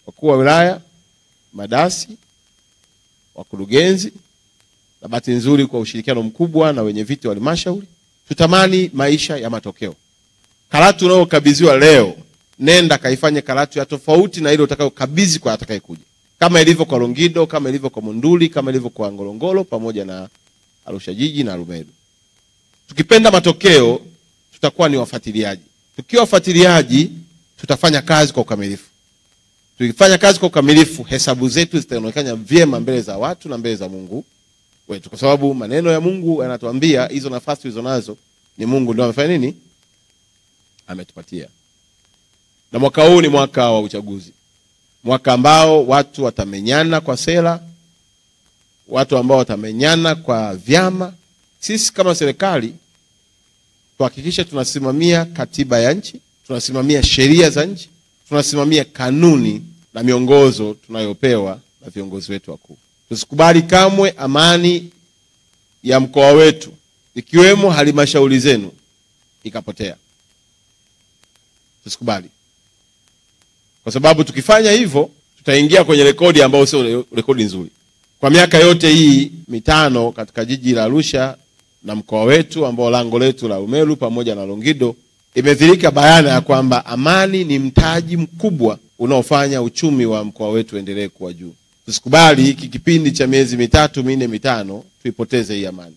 wakuu wa wilaya, madasi, wakurugenzi, na bahati nzuri kwa ushirikiano mkubwa na wenye viti wa halmashauri, tutamani maisha ya matokeo. Karatu unayokabidhiwa leo, nenda kaifanye karatu ya tofauti na ile utakayokabidhi kwa atakayekuja. Kama ilivyo kwa Longido, kama ilivyo kwa Monduli, kama ilivyo kwa Ngorongoro pamoja na Arusha jiji na Arumeru. Tukipenda matokeo, tutakuwa ni wafuatiliaji. Tukiwa wafuatiliaji, tutafanya kazi kwa ukamilifu. Tukifanya kazi kwa ukamilifu, hesabu zetu zitaonekana vyema mbele za watu na mbele za Mungu wetu, kwa sababu maneno ya Mungu yanatuambia hizo nafasi hizo nazo ni Mungu ndio amefanya nini? Ametupatia. Na mwaka huu ni mwaka wa uchaguzi. Mwaka ambao watu watamenyana kwa sera, watu ambao watamenyana kwa vyama. Sisi kama serikali tuhakikishe tunasimamia katiba ya nchi, tunasimamia sheria za nchi, tunasimamia kanuni na miongozo tunayopewa na viongozi wetu wakuu. Tusikubali kamwe amani ya mkoa wetu, ikiwemo halmashauri zenu, ikapotea. Tusikubali. Kwa sababu tukifanya hivyo, tutaingia kwenye rekodi ambayo sio rekodi nzuri. Kwa miaka yote hii mitano katika jiji la Arusha na mkoa wetu ambao lango letu la Arumeru pamoja na Longido, imedhihirika bayana ya kwamba amani ni mtaji mkubwa unaofanya uchumi wa mkoa wetu endelee kuwa juu. Tusikubali hiki kipindi cha miezi mitatu, minne, mitano tuipoteze hii amani.